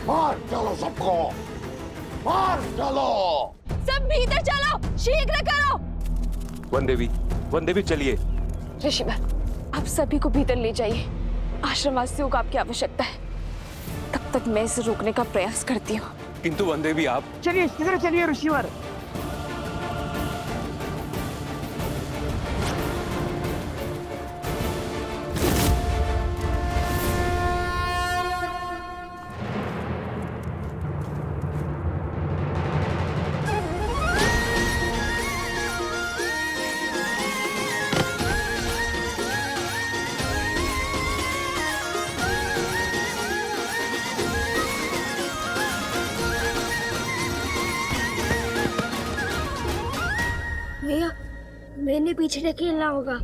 मार डालो सबको, मार डालो। सब भीतर चलो, शीघ्र करो। वन देवी चलिए। ऋषिवर, आप सभी को भीतर ले जाइए। आश्रमवासियों को आपकी आवश्यकता है। तब तक मैं इसे रोकने का प्रयास करती हूँ। किंतु वन देवी आप। चलिए शीघ्र चलिए ऋषिवर। भैया, मैंने पीछे ढकेलना होगा।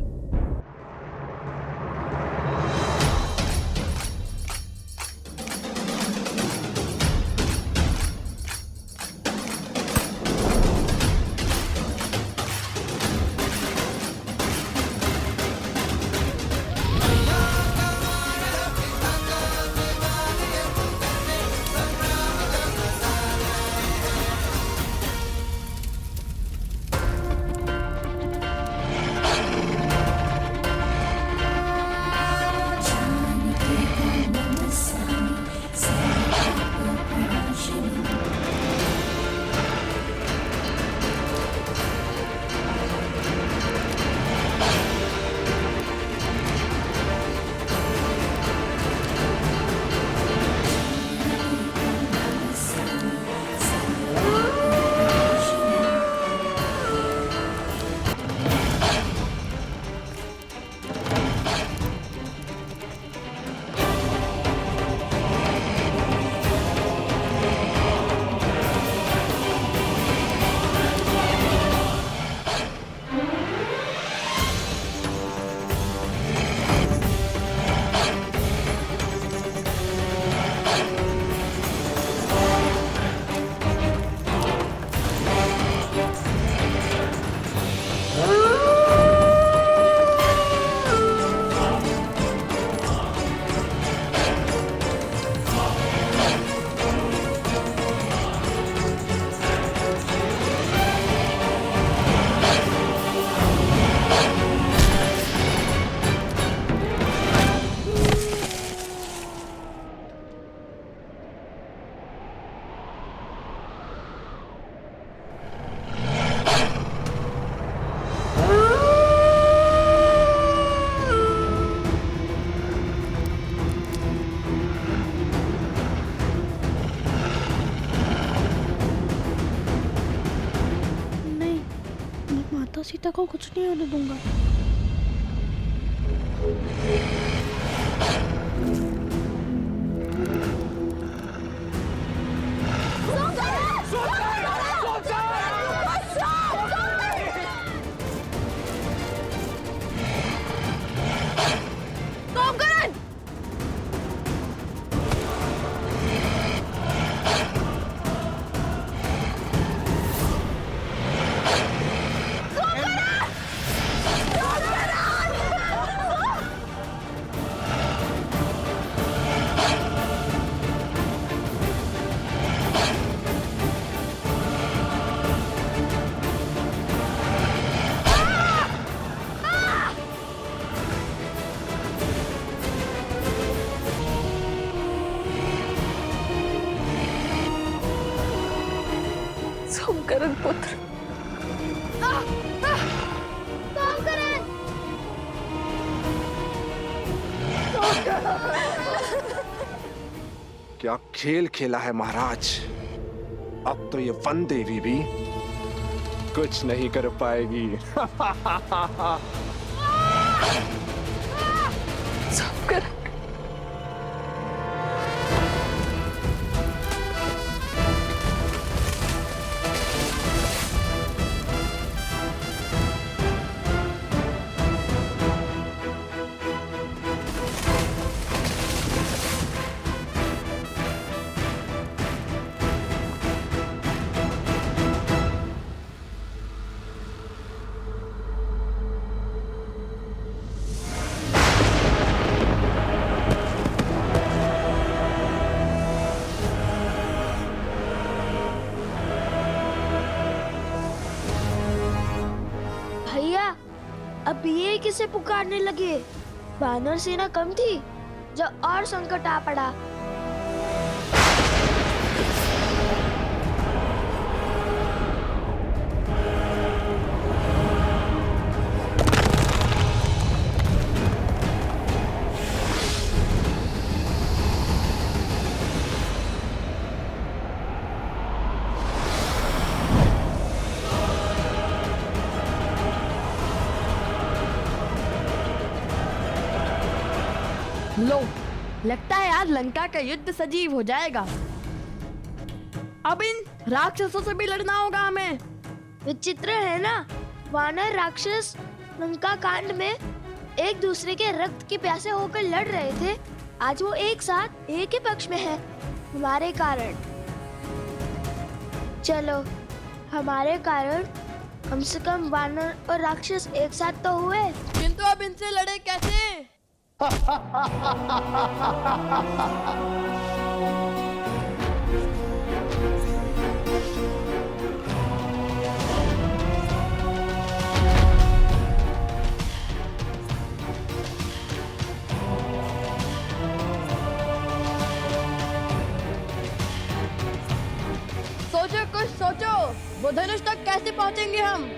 सीता को कुछ नहीं होने दूंगा। सोमकरण पुत्र, क्या खेल खेला है महाराज। अब तो ये वन देवी भी कुछ नहीं कर पाएगी। सोमकरण, ही किसे पुकारने लगे? वानर सेना कम थी जो और संकट आ पड़ा। लो, लगता है आज लंका का युद्ध सजीव हो जाएगा। अब इन राक्षसों से भी लड़ना होगा हमें। विचित्र है ना, वानर राक्षस लंका कांड में एक दूसरे के रक्त की प्यासे होकर लड़ रहे थे। आज वो एक साथ एक ही पक्ष में है हमारे कारण। चलो, हमारे कारण कम से कम वानर और राक्षस एक साथ तो हुए। किंतु अब इनसे लड़े कैसे? सोचो, कुछ सोचो। वो धनुष तक कैसे पहुंचेंगे हम?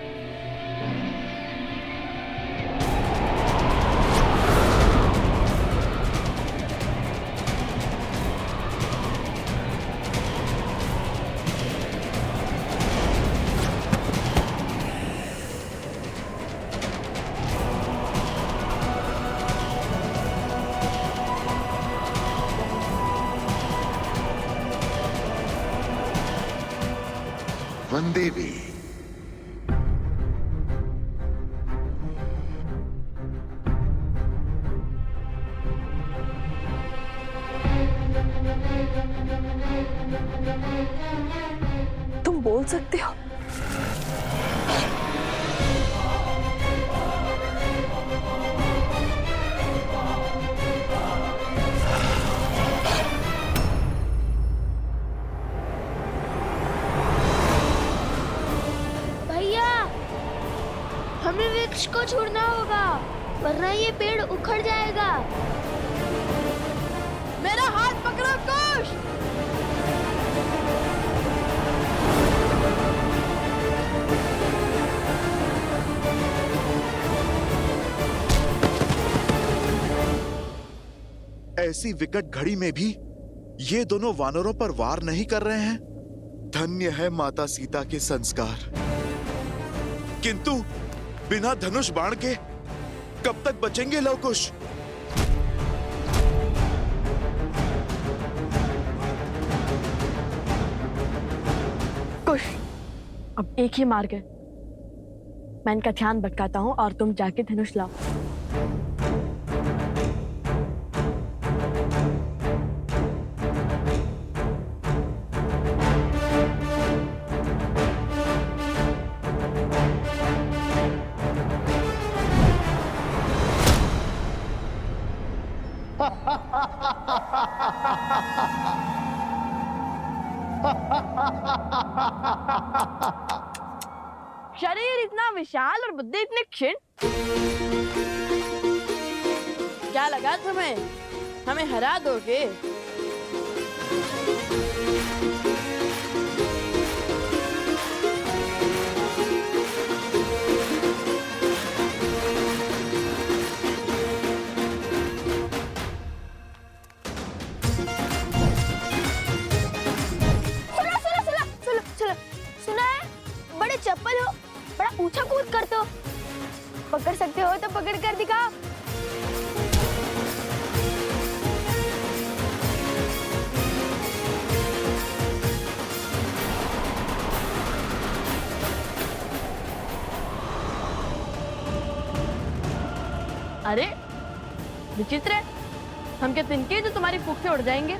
वनदेवी, तुम बोल सकते हो? भैया, हमें वृक्ष को छोड़ना होगा, वरना ये पेड़ उखड़ जाएगा। मेरा हाथ पकड़ो कुश। ऐसी विकट घड़ी में भी ये दोनों वानरों पर वार नहीं कर रहे हैं। धन्य है माता सीता के संस्कार। किंतु बिना धनुष बाण के कब तक बचेंगे लवकुश? कुश, अब एक ही मार्ग है। मैं इनका ध्यान भटकाता हूँ और तुम जाके धनुष लाओ। शरीर इतना विशाल और बुद्धि इतनी क्षीण। क्या लगा तुम्हें हमें हरा दोगे? सुना है? बड़े चप्पल हो, बड़ा ऊंचा कूद करते हो। पकड़ सकते हो तो पकड़ कर दिखाओ। अरे विचित्र है, हम क्या तिनके जो तुम्हारी फूंक से उड़ जाएंगे?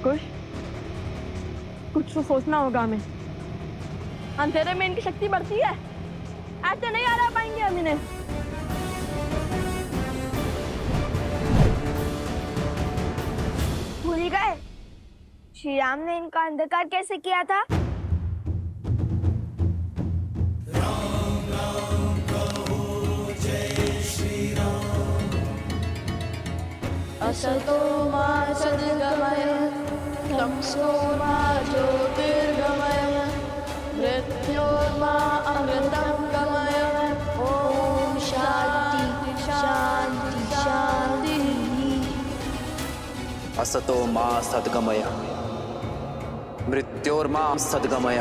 कुछ तो सोचना होगा हमें। अंधेरे में इनकी शक्ति बढ़ती है, ऐसे नहीं हरा पाएंगे हम इन्हें। भूल गए श्री राम ने इनका अंधकार कैसे किया था? असतो मा सद्गमय तमसो मा ज्योतिर्गमय मृत्योर्मा अमृतं गमय। ओम शांति शांति शांति। असतो मा सद्गमय मृत्योर्मा सद्गमय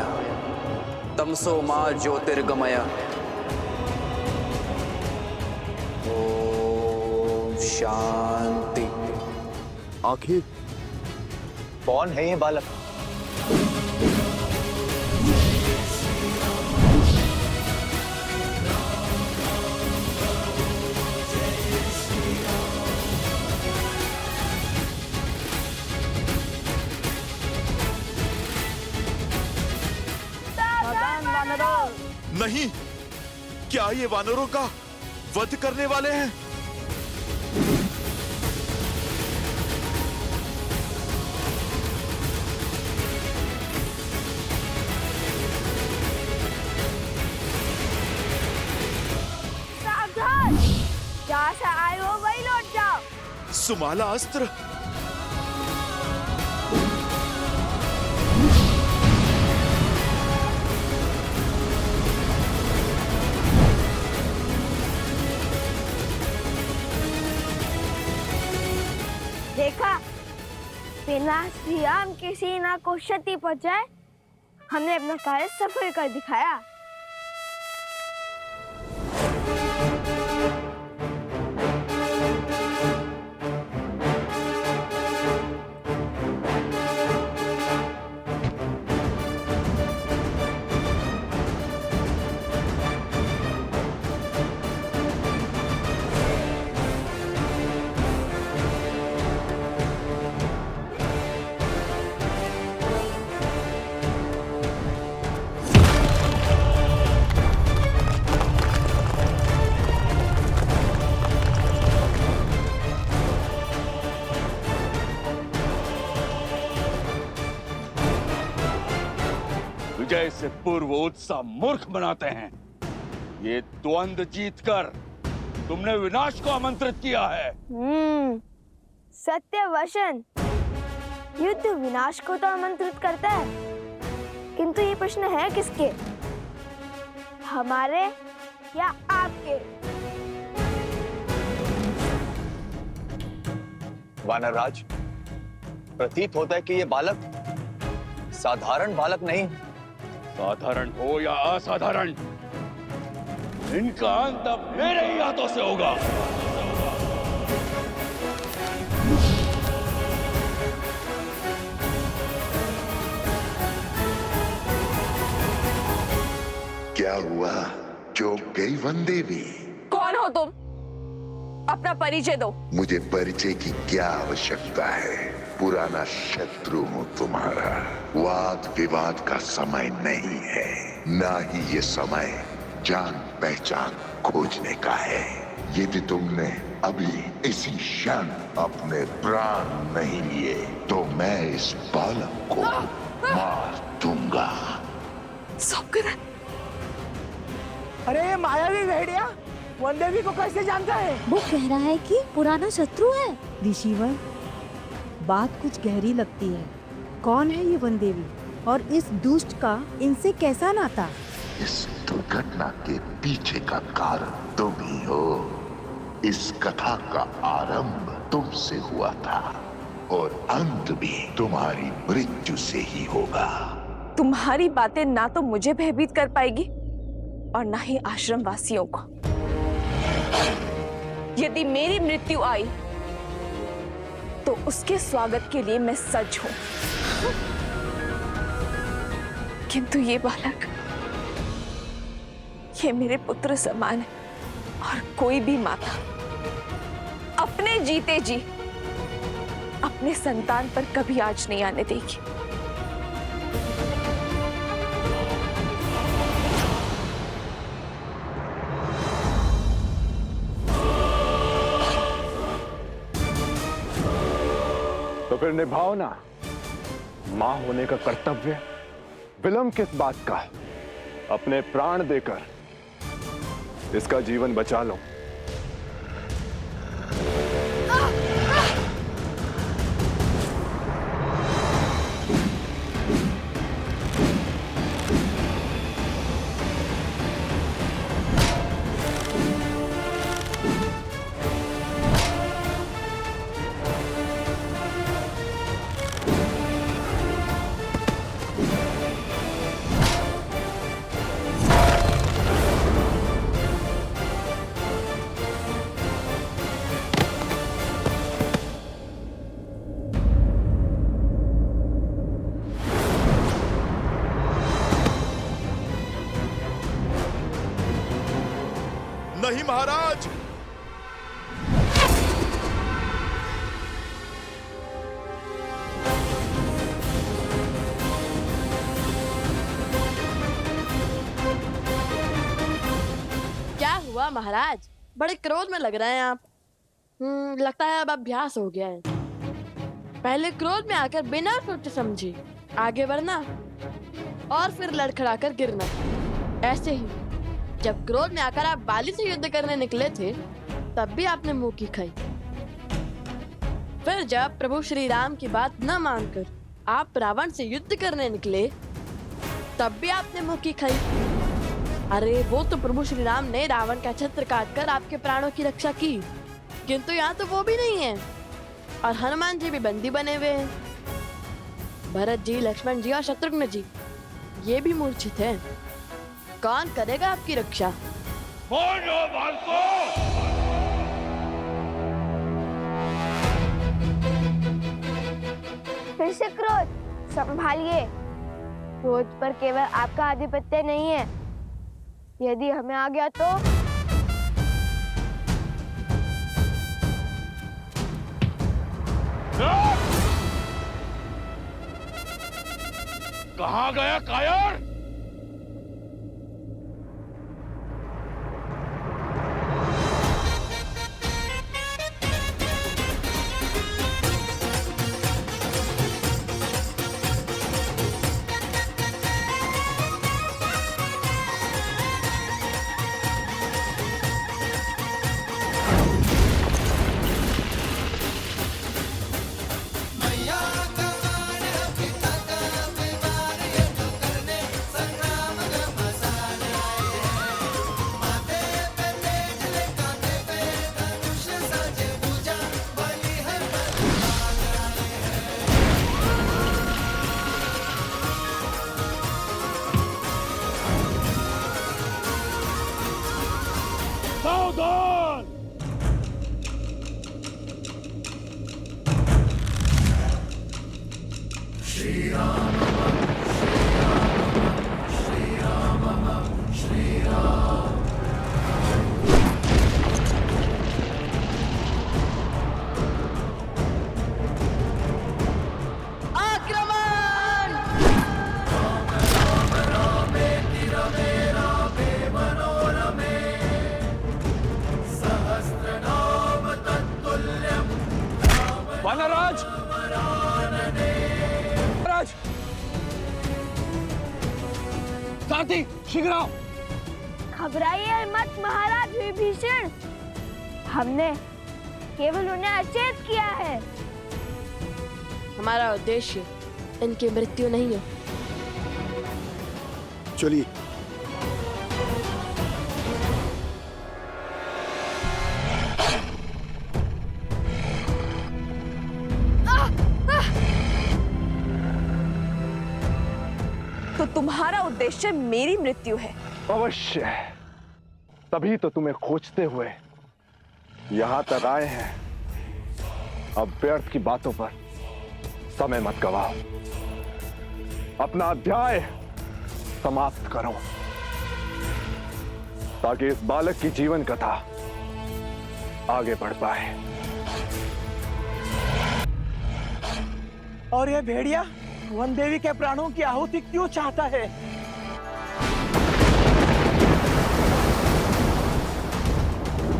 तमसो मा ज्योतिर्गमय। ओम शांति। आखिर कौन है ये बालक? नहीं, क्या ये वानरों का वध करने वाले हैं? सावधान, जहाँ से आए हो वही लौट जाओ। सुमाला अस्त्र। देखा, बिना श्री राम की सेना को क्षति पहुंचाए हमने अपना कार्य सफल कर दिखाया। विजय से पूर्व उत्साह मूर्ख बनाते हैं। ये द्वंद्व जीतकर तुमने विनाश को आमंत्रित किया है। सत्य वचन। युद्ध विनाश को तो आमंत्रित करता है, किंतु ये प्रश्न है किसके, हमारे या आपके? वानरराज, प्रतीत होता है कि ये बालक साधारण बालक नहीं। साधारण हो या असाधारण, इनका अंत अब मेरे ही हाथों से होगा। क्या हुआ? चौंक गई वनदेवी? कौन हो तुम? अपना परिचय दो। मुझे परिचय की क्या आवश्यकता है? पुराना शत्रु हूँ तुम्हारा। वाद विवाद का समय नहीं है, ना ही ये समय जान पहचान खोजने का है। यदि तुमने अभी इसी क्षण अपने प्राण नहीं लिए तो मैं इस बालक को मार दूंगा। अरे ये मायावी भेड़िया वनदेवी को कैसे जानता है? वो कह रहा है कि पुराना शत्रु है। ऋषिवर, बात कुछ गहरी लगती है। कौन है ये वनदेवी और इस दुष्ट का इनसे कैसा नाता? इस दुर्घटना के पीछे का कारण तुम ही हो। इस कथा का आरंभ तुमसे हुआ था और अंत भी तुम्हारी मृत्यु से ही होगा। तुम्हारी बातें ना तो मुझे भयभीत कर पाएगी और ना ही आश्रम वासियों को। यदि मेरी मृत्यु आई तो उसके स्वागत के लिए मैं सज्ज हूं, किंतु ये बालक, ये मेरे पुत्र समान है और कोई भी माता अपने जीते जी अपने संतान पर कभी आँच नहीं आने देगी। तो फिर निभाओ ना मां होने का कर्तव्य। विलंब किस बात का? अपने प्राण देकर इसका जीवन बचा लो। नहीं महाराज। क्या हुआ महाराज? बड़े क्रोध में लग रहे हैं आप। लगता है अब अभ्यास हो गया है। पहले क्रोध में आकर बिना सोचे समझे आगे बढ़ना और फिर लड़खड़ाकर गिरना। ऐसे ही जब क्रोध में आकर आप बाली से युद्ध करने निकले थे तब भी आपने मुंह की खाई। फिर जब प्रभु श्री राम की बात न मानकर आप रावण से युद्ध करने निकले तब भी आपने मुंह की खाई। अरे वो तो प्रभु श्री राम ने रावण का छत्र काटकर आपके प्राणों की रक्षा की, किंतु यहाँ तो वो भी नहीं है और हनुमान जी भी बंदी बने हुए हैं। भरत जी, लक्ष्मण जी और शत्रुघ्न जी ये भी मूर्छित हैं। कौन करेगा आपकी रक्षा? फिर से क्रोध संभालिए। क्रोध पर केवल आपका आधिपत्य नहीं है, यदि हमें आ गया तो कहाँ गया कायर? सावधान! श्री राम श्री राम श्री राम। आक्रमण! वानराज! राज! साथी शीघ्र आओ। घबराइए मत महाराज विभीषण, हमने केवल उन्हें अचेत किया है। हमारा उद्देश्य इनकी मृत्यु नहीं है। चलिए। तो तुम्हारा उद्देश्य मेरी मृत्यु है? अवश्य, तभी तो तुम्हें खोजते हुए यहां तक आए हैं। अब व्यर्थ की बातों पर समय मत गवाओ, अपना अध्याय समाप्त करो ताकि इस बालक की जीवन कथा आगे बढ़ पाए। और ये भेड़िया वन देवी के प्राणों की आहुति क्यों चाहता है?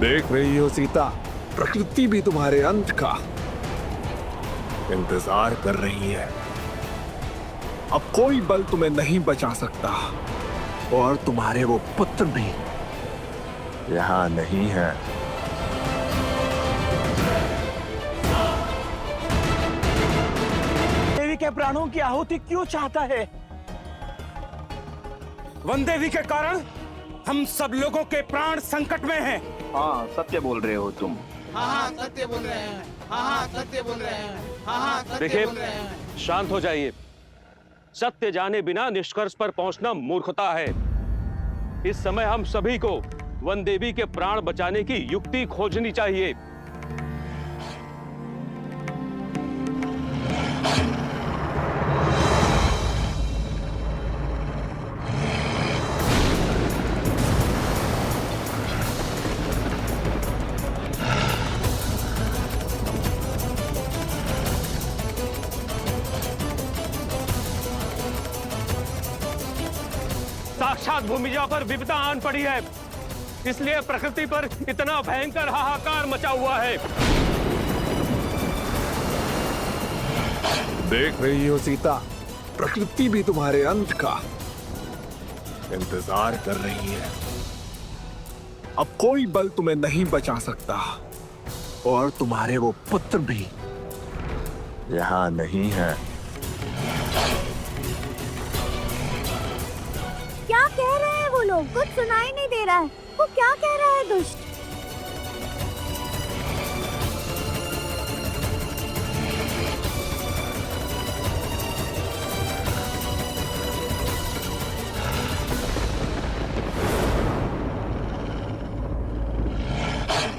देख रही हो सीता, प्रकृति भी तुम्हारे अंत का इंतजार कर रही है। अब कोई बल तुम्हें नहीं बचा सकता और तुम्हारे वो पुत्र भी यहाँ नहीं है। देवी के प्राणों की आहुति क्यों चाहता है? वन देवी के कारण हम सब लोगों के प्राण संकट में हैं। हाँ, सत्य बोल रहे हो तुम। देखिए, शांत हो जाइए। सत्य जाने बिना निष्कर्ष पर पहुंचना मूर्खता है। इस समय हम सभी को वन देवी के प्राण बचाने की युक्ति खोजनी चाहिए। साक्षात भूमिजा पर विपदा आन पड़ी है, इसलिए प्रकृति पर इतना भयंकर हाहाकार मचा हुआ है। देख रही हो सीता, प्रकृति भी तुम्हारे अंत का इंतजार कर रही है। अब कोई बल तुम्हें नहीं बचा सकता और तुम्हारे वो पुत्र भी यहाँ नहीं है। क्या कह रहे हैं वो लोग? कुछ सुनाई नहीं दे रहा है। वो क्या कह रहा है दुष्ट?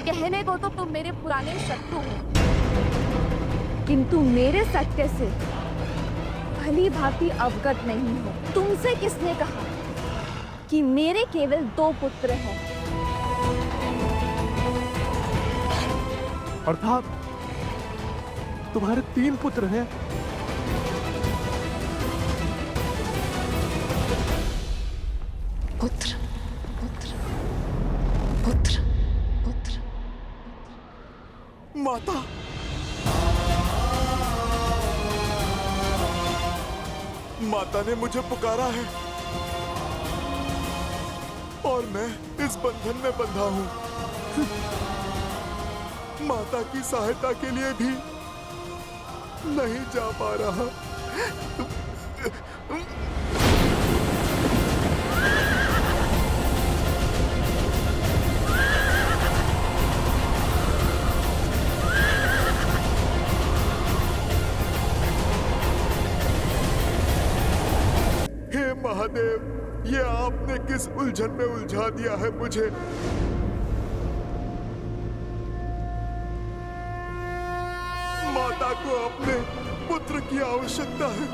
कहने को तो तुम मेरे पुराने शत्रु हो, किंतु मेरे सत्य से भली भांति अवगत नहीं हो। तुमसे किसने कहा कि मेरे केवल 2 पुत्र हैं? अर्थात तुम्हारे 3 पुत्र हैं। पुत्र पुत्र पुत्र पुत्र। माता, माता ने मुझे पुकारा है और मैं इस बंधन में बंधा हूं। माता की सहायता के लिए भी नहीं जा पा रहा। हे महादेव, ये आपने किस उलझन में उलझा दिया है मुझे। माता को अपने पुत्र की आवश्यकता है।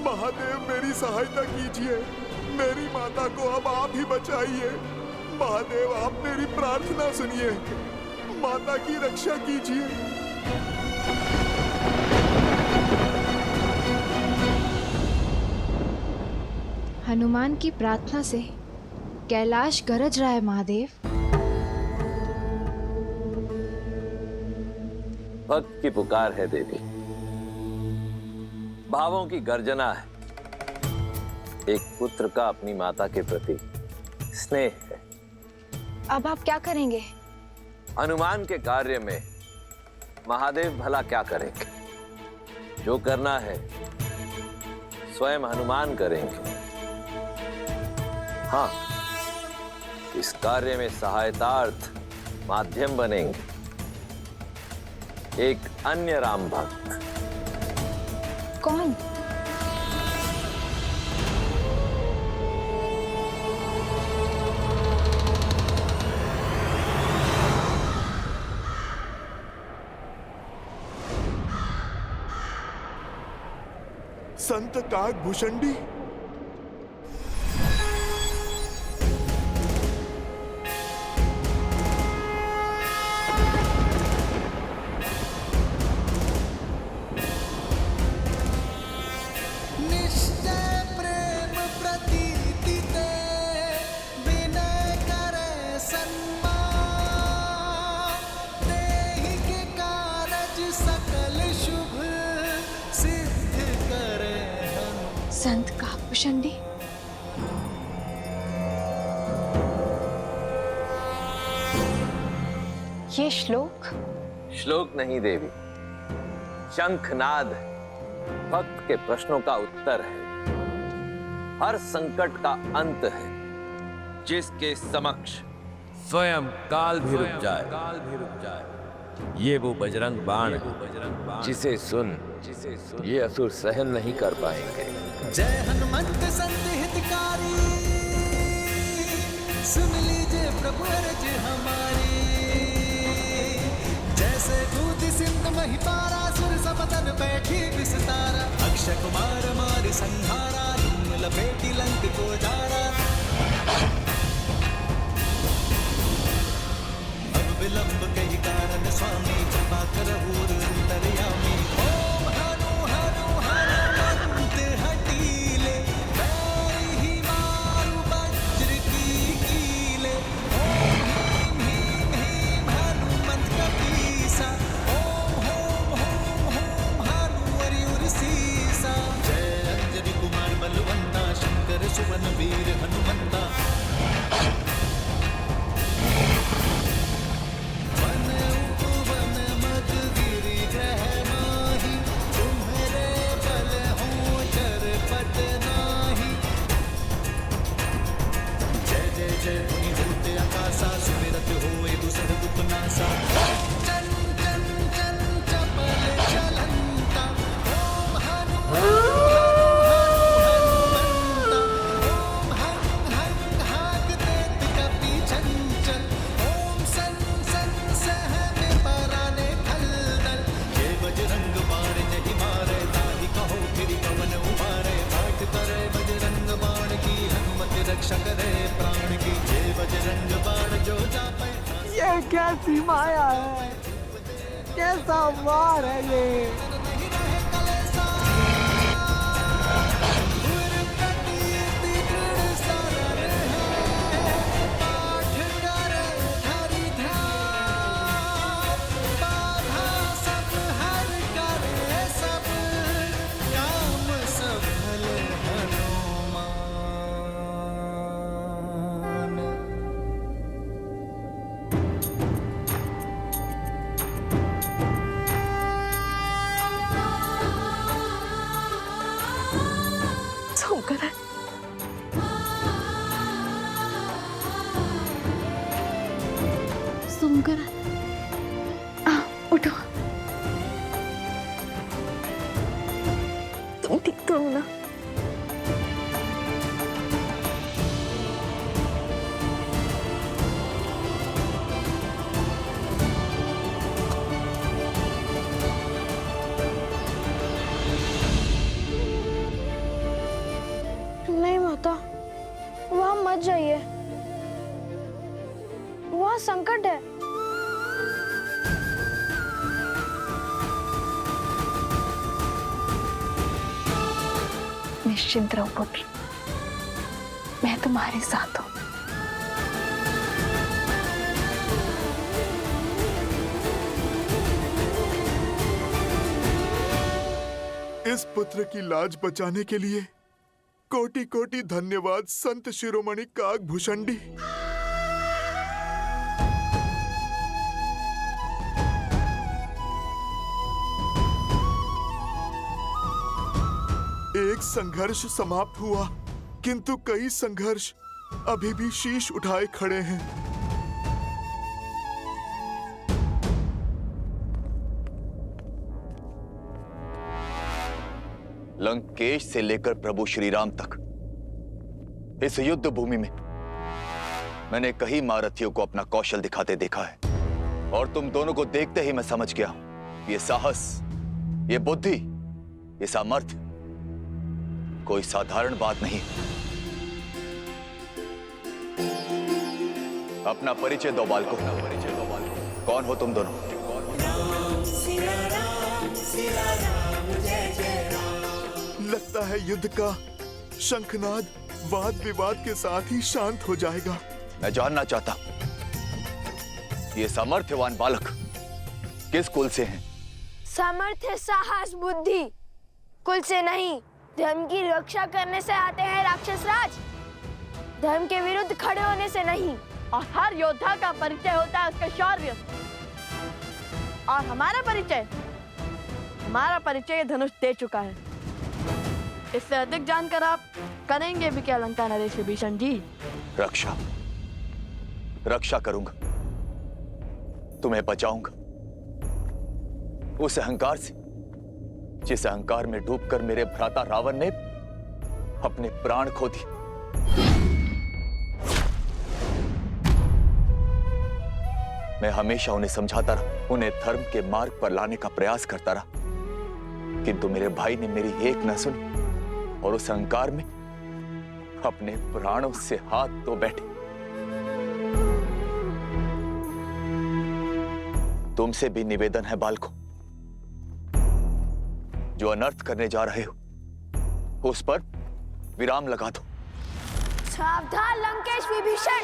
महादेव, मेरी सहायता कीजिए। मेरी माता को अब आप ही बचाइए। महादेव, आप मेरी प्रार्थना सुनिए। माता की रक्षा कीजिए। हनुमान की प्रार्थना से कैलाश गरज रहा है महादेव। भक्त की पुकार है देवी, भावों की गर्जना है। एक पुत्र का अपनी माता के प्रति स्नेह है। अब आप क्या करेंगे? हनुमान के कार्य में महादेव भला क्या करेंगे? जो करना है स्वयं हनुमान करेंगे। हाँ, इस कार्य में सहायतार्थ माध्यम बनेंगे एक अन्य राम भक्त। कौन? संत काकभूषणी। संत काकभूषणी, ये श्लोक नहीं देवी, शंखनाद भक्त के प्रश्नों का उत्तर है, हर संकट का अंत है, जिसके समक्ष स्वयं काल भी रुक जाए। ये वो बजरंग बाण है, जिसे सुन ये असुर सहन नहीं कर पाएंगे। जय हनुमंत संत हितकारी, सुन लीजिए प्रभु अर्ज हमारी। जैसे कूद सिंध महिपारा, सुर समतन बैठी विस्तारा। अक्षय कुमार मार संहारा, धूम लपेटी लंक को जारा। अब विलंब कही कारण स्वामी, कृपा करहु अंतर्यामी। ओम हनु हनु हनुमंत हटीले, मैं ही मारू वज्र की कीले। ओम ह्रीं ह्रीं हनुमंत कपीसा, ओम होम होम होम हनु हरिउर सीसा। जय अंजनी कुमार बलवंता, शंकर सुवन वीर हनुमंता। जय मुनि होते आकाशा, सुमिरत होए दुसर दुख नासा। चन चन चन चपल चलंता, ओम हनु हनुमंता। ओम हं हं हाग देत कपि चंचल, ओम सन सन सहने पराने खलदल। ये बजरंग बाण जहि मारे, ताहि कहो फिर पवन उबारे। बाट करे बजरंग बाण की, हनुमत रक्षा करे प्राण की। जय बजरंग बाण जो जापै। ये कैसी माया है, कैसा वार है ये। उठो, तुम ठीक तो हो ना? नहीं माता, वहां मत जाइए, वहां संकट है। निश्चिंत रहो पुत्र, मैं तुम्हारे साथ हूं। इस पुत्र की लाज बचाने के लिए कोटि कोटि धन्यवाद संत शिरोमणि काकभूषणी। एक संघर्ष समाप्त हुआ, किंतु कई संघर्ष अभी भी शीश उठाए खड़े हैं। लंकेश से लेकर प्रभु श्री राम तक इस युद्ध भूमि में मैंने कई महारथियों को अपना कौशल दिखाते देखा है, और तुम दोनों को देखते ही मैं समझ गया हूं, ये साहस, ये बुद्धि, ये सामर्थ्य कोई साधारण बात नहीं। अपना परिचय दो बालकों, कौन हो तुम दोनों? लगता है युद्ध का शंखनाद वाद विवाद के साथ ही शांत हो जाएगा। मैं जानना चाहता, ये सामर्थ्यवान बालक किस कुल से हैं? सामर्थ्य, साहस, बुद्धि कुल से नहीं, धर्म की रक्षा करने से आते हैं राक्षस राज, धर्म के विरुद्ध खड़े होने से नहीं। और हर योद्धा का परिचय होता है उसका शौर्य। और हमारा परिचय ये धनुष दे चुका है। इससे अधिक जानकर आप करेंगे भी क्या लंका नरेश विभीषण जी? रक्षा करूंगा, तुम्हें बचाऊंगा उस अहंकार से जिस अहंकार में डूबकर मेरे भ्राता रावण ने अपने प्राण खो दिए। मैं हमेशा उन्हें समझाता रहा, उन्हें धर्म के मार्ग पर लाने का प्रयास करता रहा, किंतु मेरे भाई ने मेरी एक न सुनी और उस अहंकार में अपने प्राणों से हाथ धो बैठे। तुमसे भी निवेदन है बालकों, जो अनर्थ करने जा रहे हो उस पर विराम लगा दो। सावधान लंकेश विभीषण,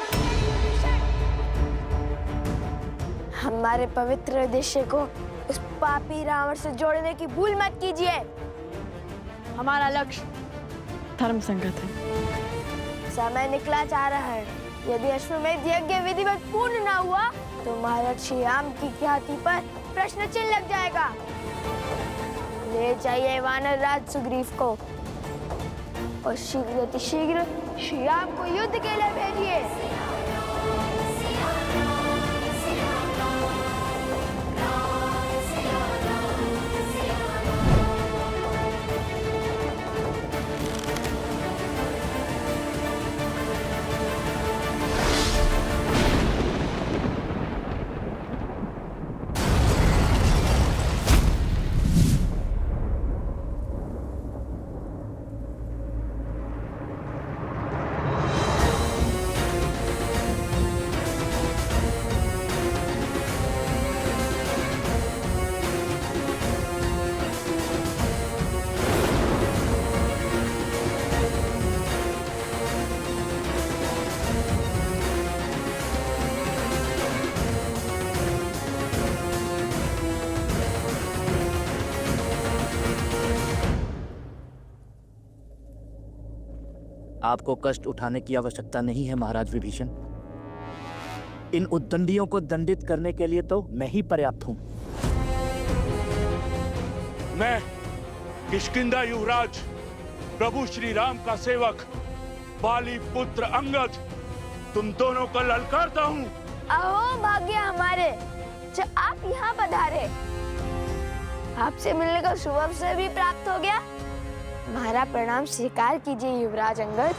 हमारे पवित्र उद्देश्य को उस पापी रावण से जोड़ने की भूल मत कीजिए। हमारा लक्ष्य धर्म संगत है। समय निकला जा रहा है, यदि अश्वमेध यज्ञ विधिवत पूर्ण न हुआ तो महाराज श्री राम की ख्याति पर प्रश्न चिन्ह लग जाएगा। ले जाइए वानर राज सुग्रीव को और शीघ्र श्री राम को युद्ध के लिए भेजिए। आपको कष्ट उठाने की आवश्यकता नहीं है महाराज विभीषण। इन उद्दंडियों को दंडित करने के लिए तो मैं ही पर्याप्त हूं। मैं किष्किंधा युवराज प्रभु श्री राम का सेवक बाली पुत्र अंगद तुम दोनों को ललकारता हूं। अहो भाग्य हमारे जो आप यहाँ पधारे, आपसे मिलने का शुभ अवसर भी प्राप्त हो गया। हमारा प्रणाम स्वीकार कीजिए युवराज अंगद।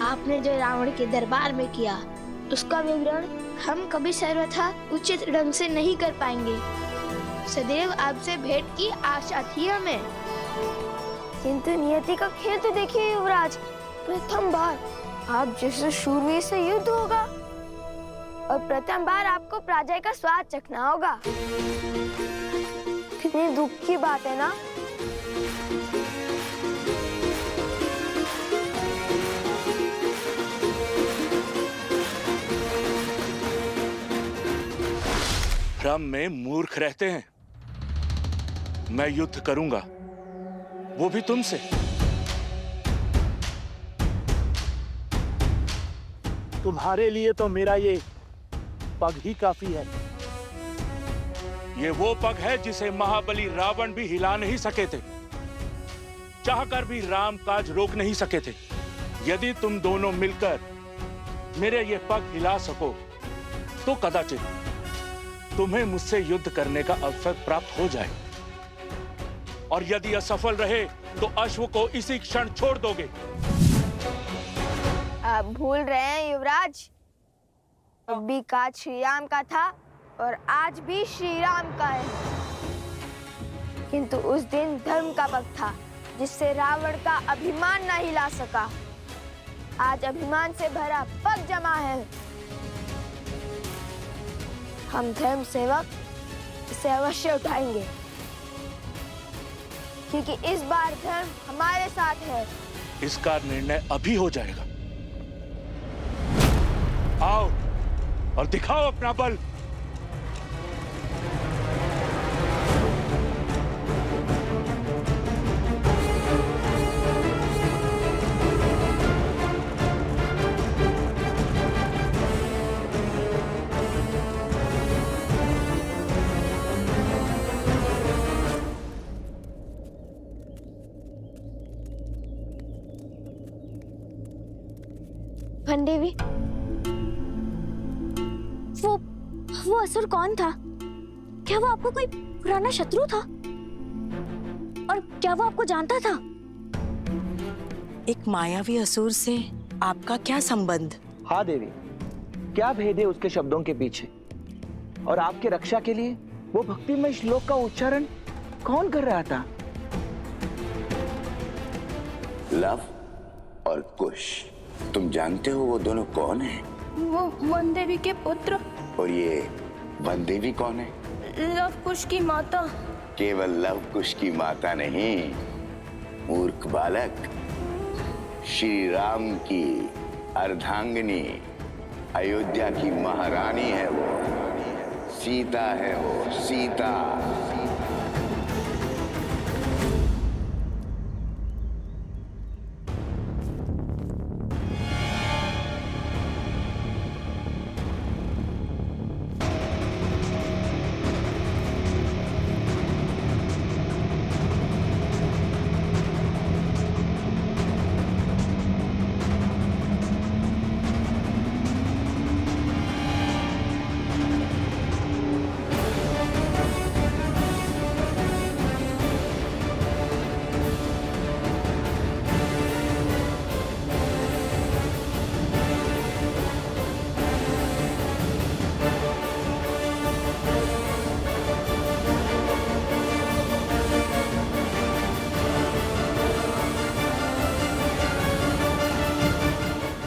आपने जो रावण के दरबार में किया उसका विवरण हम कभी सर्वथा उचित ढंग से नहीं कर पाएंगे। सदैव आपसे भेंट की आशा थी हमें, किंतु नियति का खेल तो देखिए युवराज, प्रथम बार आप जैसे शूरवीर से युद्ध होगा और प्रथम बार आपको पराजय का स्वाद चखना होगा। कितनी दुख की बात है ना। भ्रम में मूर्ख रहते हैं। मैं युद्ध करूंगा, वो भी तुमसे। तुम्हारे लिए तो मेरा ये पग ही काफी है। ये वो पग है जिसे महाबली रावण भी हिला नहीं सके थे, चाहकर भी राम काज रोक नहीं सके थे। यदि तुम दोनों मिलकर मेरे ये पग हिला सको तो कदाचित तुम्हें मुझसे युद्ध करने का अवसर प्राप्त हो जाए, और यदि असफल रहे तो अश्व को इसी क्षण छोड़ दोगे। आप भूल रहे हैं युवराज, अब भी काज श्री राम का था और आज भी श्री राम का है, किंतु उस दिन धर्म का पग था जिससे रावण का अभिमान न हिला सका। आज अभिमान से भरा पग जमा है। हम धर्म सेवक इसे अवश्य उठाएंगे, क्योंकि इस बार धर्म हमारे साथ है। इसका निर्णय अभी हो जाएगा। आओ और दिखाओ अपना बल। वन देवी, वो असुर कौन था? क्या वो आपको कोई पुराना शत्रु था? और क्या वो आपको जानता था? एक मायावी असुर से आपका क्या संबंध? हाँ देवी, क्या भेद है उसके शब्दों के पीछे? और आपके रक्षा के लिए वो भक्तिमय श्लोक का उच्चारण कौन कर रहा था? लव और कुश, तुम जानते हो वो दोनों कौन हैं? वो वन देवी के पुत्र। और ये वन देवी कौन है? लव कुश की माता। केवल लव कुश की माता नहीं, मूर्ख बालक, श्री राम की अर्धांगिनी, अयोध्या की महारानी है वो, सीता है वो, सीता।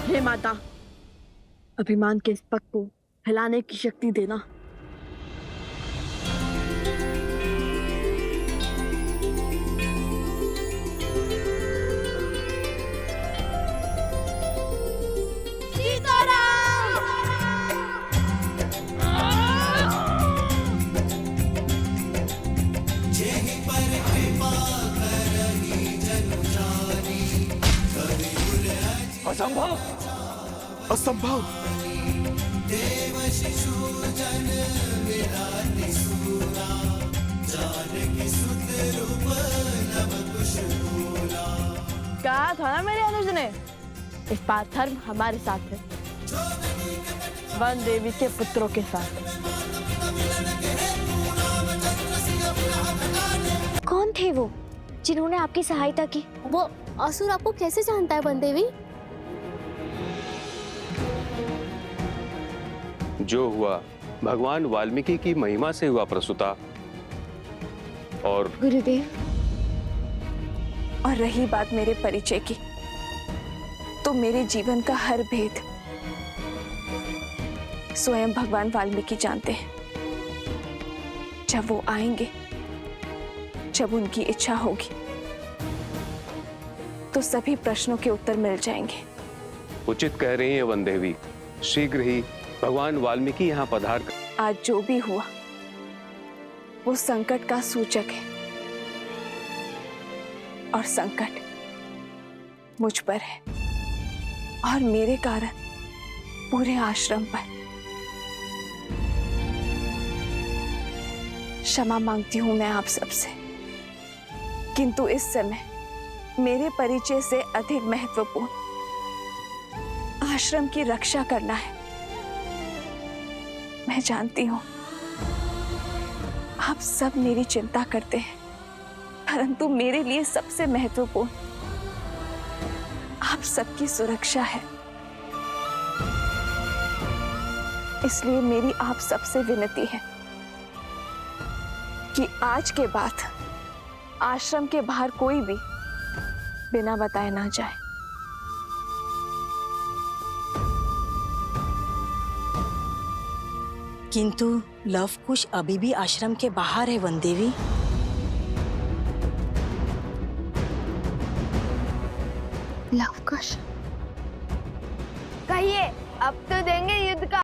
हे माता, अभिमान के इस पग को हिलाने की शक्ति देना। असंभव, असंभव। कहा था ना मेरे अनुज ने, इस बार धर्म हमारे साथ है, वन देवी के पुत्रों के साथ। कौन थे वो जिन्होंने आपकी सहायता की? वो असुर आपको कैसे जानता है वन देवी? जो हुआ भगवान वाल्मीकि की महिमा से हुआ प्रसूता। और गुरुदेव, और रही बात मेरे परिचय की, तो मेरे जीवन का हर भेद स्वयं भगवान वाल्मीकि जानते हैं। जब वो आएंगे, जब उनकी इच्छा होगी, तो सभी प्रश्नों के उत्तर मिल जाएंगे। उचित कह रही हैं वन देवी, शीघ्र ही भगवान वाल्मीकि यहाँ पधार कर। आज जो भी हुआ वो संकट का सूचक है, और संकट मुझ पर है और मेरे कारण पूरे आश्रम पर। क्षमा मांगती हूं मैं आप सबसे, किंतु इस समय मेरे परिचय से अधिक महत्वपूर्ण आश्रम की रक्षा करना है। मैं जानती हूं आप सब मेरी चिंता करते हैं, परंतु मेरे लिए सबसे महत्वपूर्ण आप सबकी सुरक्षा है। इसलिए मेरी आप सबसे विनती है कि आज के बाद आश्रम के बाहर कोई भी बिना बताए ना जाए। किंतु लव कुश अभी भी आश्रम के बाहर है वन देवी। लव कुश, कहिए अब तो देंगे युद्ध का